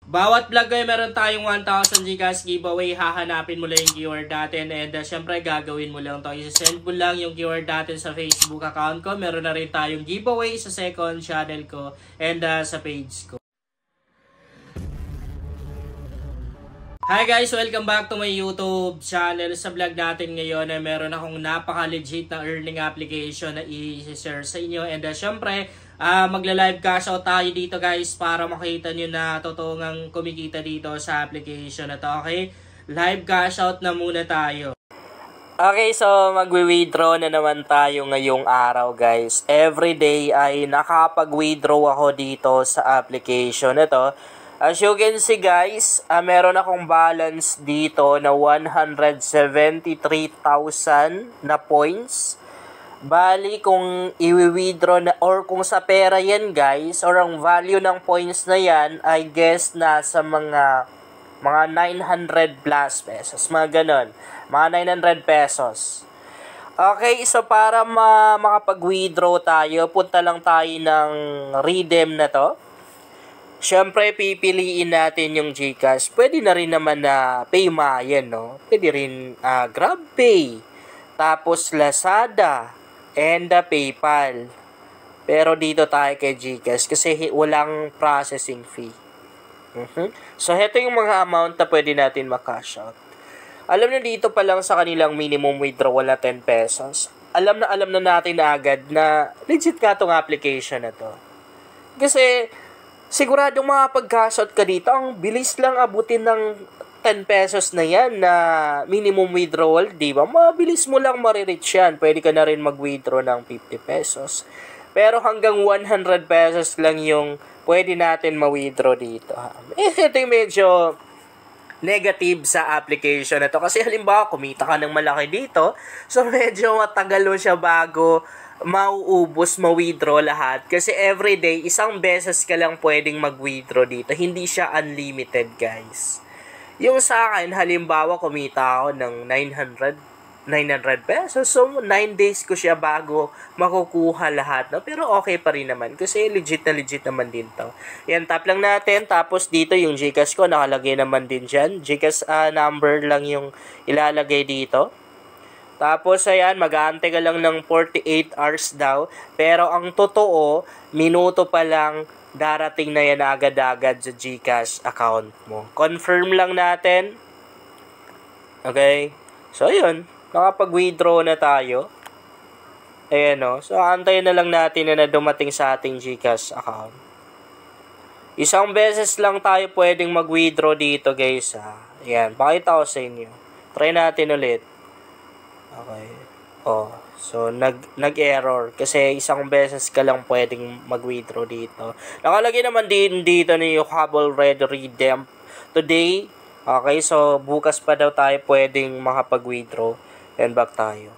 Bawat vlog ay meron tayong 1,000 Gcash giveaway. Hahanapin mo lang yung keyword natin and syempre gagawin mo lang to. Isasend mo lang yung keyword natin sa Facebook account ko. Meron na rin tayong giveaway sa second channel ko and sa page ko. Hi guys! Welcome back to my YouTube channel. Sa vlog natin ngayon ay meron akong napaka-legit na earning application na i-share sa inyo. And syempre, magla-live cash out tayo dito guys para makita nyo na totoo ngang kumikita dito sa application na to. Okay? Live cash out na muna tayo. Okay, so magwi-withdraw na naman tayo ngayong araw guys. Every day ay nakapag-withdraw ako dito sa application na to. As you can see guys, meron akong balance dito na 173,000 na points. Bali kung i-withdraw na or kung sa pera yan guys, or ang value ng points na yan, I guess nasa mga 900 plus pesos. Mga ganon. Mga 900 pesos. Okay, so para makapag-withdraw tayo, punta lang tayo ng redeem na to. Siyempre, pipiliin natin yung Gcash. Pwede na rin naman na Paymaya, no? Pwede rin GrabPay. Tapos Lazada. And PayPal. Pero dito tayo kay Gcash kasi walang processing fee. So, heto yung mga amount na pwede natin makash out. Alam na dito pa lang sa kanilang minimum withdrawal na 10 pesos. Alam na natin na agad na legit ka tong application na to. Kasi siguradong makapag-cash out ka dito. Ang bilis lang abutin ng 10 pesos na yan na minimum withdrawal, di ba? Mabilis mo lang marireach yan. Pwede ka na rin mag-withdraw ng 50 pesos. Pero hanggang 100 pesos lang yung pwede natin ma-withdraw dito. Ito yung medyo negative sa application na to. Kasi halimbawa, kumita ka ng malaki dito. So medyo matagal mo siya bago mauubos, ma-withdraw lahat. Kasi everyday, isang beses ka lang pwedeng mag-withdraw dito. Hindi siya unlimited, guys. Yung sa akin, halimbawa, kumita ako ng 900 pesos. So, 9 days ko siya bago makukuha lahat. No? Pero okay pa rin naman. Kasi legit naman din to. Yan, tap lang natin. Tapos dito, yung Gcash ko, nakalagay naman din dyan. Gcash number lang yung ilalagay dito. Tapos, ayan, mag-aantay ka lang ng 48 hours daw. Pero, ang totoo, minuto pa lang, darating na yan agad-agad sa Gcash account mo. Confirm lang natin. Okay. So, yun. Nakapag-withdraw na tayo. Ayan, o. So, antayin na lang natin na dumating sa ating Gcash account. Isang beses lang tayo pwedeng mag-withdraw dito, guys, ha. Ayan. Pakita ko sa inyo. Try natin ulit. Okay. Oh, so nag-error kasi isang beses ka lang pwedeng mag-withdraw dito. Nakalagay naman din dito na yung Hubble Red Redeem today. Okay, so bukas pa daw tayo pwedeng makapag-withdraw. And back tayo.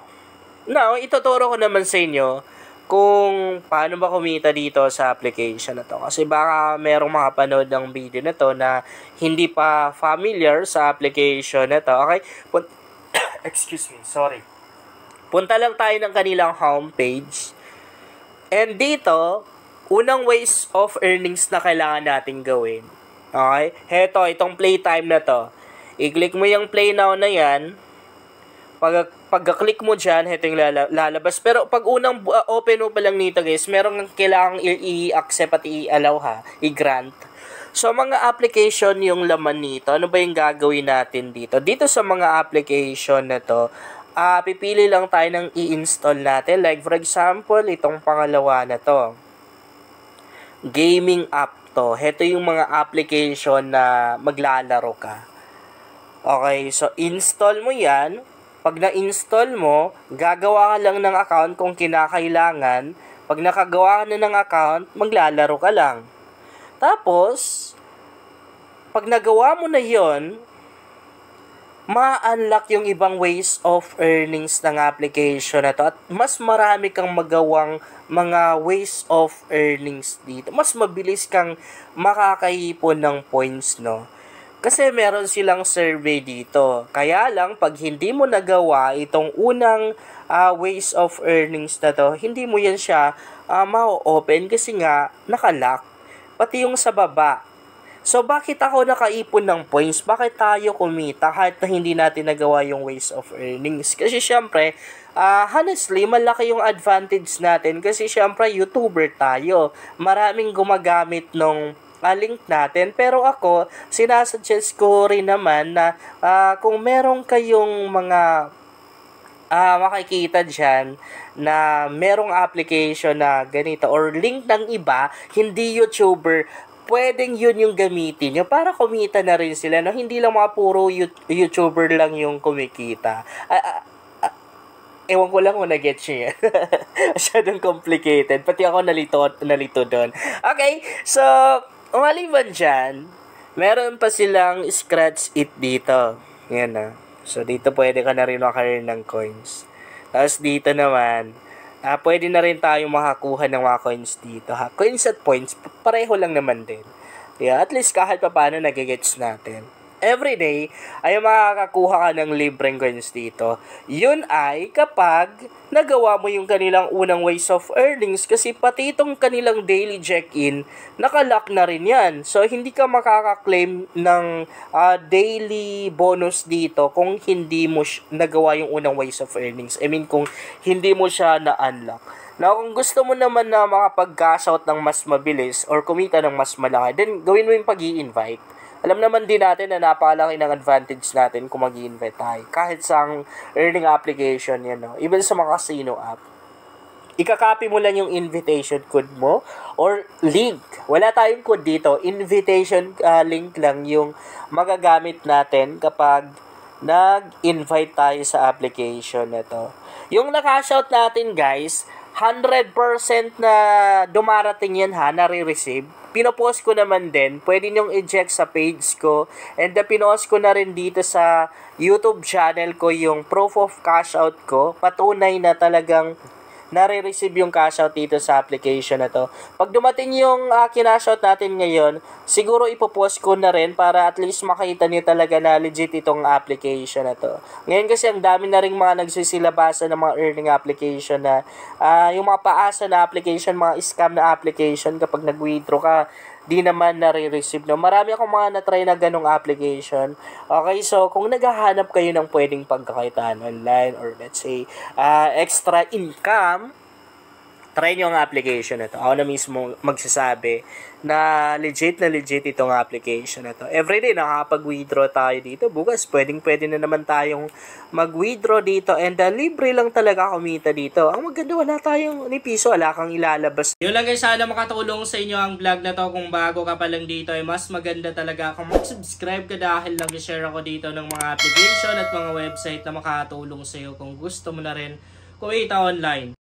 Now, ituturo ko naman sa inyo kung paano ba kumita dito sa application na to. Kasi baka merong makapanood ng video na to na hindi pa familiar sa application na to. Okay? Excuse me, sorry. Punta lang tayo ng kanilang homepage. And dito, unang ways of earnings na kailangan natin gawin. Okay? Heto, itong playtime na to. I-click mo yung play now na yan. Pag-click mo dyan, heto yung lalabas. Pero pag unang open mo pa lang nito guys, merong kailangang i-accept at i-allow ha. I-grant. So, mga application yung laman nito. Ano ba yung gagawin natin dito? Dito sa mga application na to, pipili lang tayo ng i-install natin. Like, for example, itong pangalawa na to. Gaming app to. Ito yung mga application na maglalaro ka. Okay, so install mo yan. Pag na-install mo, gagawa ka lang ng account kung kinakailangan. Pag nakagawa ka na ng account, maglalaro ka lang. Tapos, pag nagawa mo na yon, ma-unlock yung ibang ways of earnings ng application na to. At mas marami kang magawang mga ways of earnings dito. Mas mabilis kang makakaipon ng points, no? Kasi meron silang survey dito. Kaya lang, pag hindi mo nagawa itong unang ways of earnings na to, hindi mo yan siya ma-open kasi nga nakalock. Pati yung sa baba. So, bakit ako nakaipon ng points? Bakit tayo kumita kahit na hindi natin nagawa yung ways of earnings? Kasi syempre, honestly, malaki yung advantage natin kasi syempre, YouTuber tayo. Maraming gumagamit nung link natin. Pero ako, sinasuggest ko rin naman na kung meron kayong mga makikita dyan na merong application na ganito or link ng iba, hindi YouTuber, pwedeng yun yung gamitin nyo para kumita na rin sila. No? Hindi lang mga puro YouTuber lang yung kumikita. Ewan ko lang kung na-get nyo yan. Masyadong complicated. Pati ako nalito doon. Okay, so, maliban dyan, meron pa silang scratch it dito. Yan na. So, dito pwede ka na rin makaroon ng coins. Tapos, dito naman, pwede na rin tayo makakuha ng mga coins dito. Ha? Coins at points, pareho lang naman din. Yeah, at least kahit pa paano nagigets natin. Every day ay makakakuha ka ng libreng coins dito. Yun ay kapag nagawa mo yung kanilang unang ways of earnings kasi pati itong kanilang daily check-in, nakalock na rin yan. So, hindi ka makaka-claim ng daily bonus dito kung hindi mo nagawa yung unang ways of earnings. I mean, kung hindi mo siya na-unlock. Now, kung gusto mo naman na makapag-cash out ng mas mabilis or kumita ng mas malaki, then gawin mo yung pag-i-invite. Alam naman din natin na napakalaki ng advantage natin kung mag-i-invite tayo. Kahit sa earning application yan, no? Even sa mga casino app. Ika-copy mo lang yung invitation code mo or link. Wala tayong code dito. Invitation link lang yung magagamit natin kapag nag-invite tayo sa application na to. Yung na-cash out natin, guys, 100% na dumarating yan ha, nare-receive. Pinopost ko naman din. Pwede nyong i-check sa page ko. And pinost ko na rin dito sa YouTube channel ko yung proof of cash out ko. Patunay na talagang nare-receive yung cash out dito sa application na to. Pag dumating yung kinash out natin ngayon, siguro ipopost ko na rin para at least makita niyo talaga na legit itong application na to. Ngayon kasi ang dami na rin mga nagsisilabasa ng mga earning application na yung mga paasa na application, mga scam na application kapag nag-withdraw ka, di naman nare-receive. No? Marami akong mga na-try na ganong application. Okay, so kung naghahanap kayo ng pwedeng pagkakitaan online or let's say extra income, try nyo ang application na to. Ako na mismo magsasabi na legit itong application na to. Everyday nakakapag-withdraw tayo dito. Bukas, pwede na naman tayong mag-withdraw dito and libre lang talaga kumita dito. Ang maganda, wala tayong ni piso, wala kang ilalabas. Yun lang guys, sana makatulong sa inyo ang vlog na to. Kung bago ka pa lang dito, ay mas maganda talaga kung mag-subscribe ka dahil lang i-share ako dito ng mga application at mga website na makatulong sa iyo kung gusto mo na rin kumita online.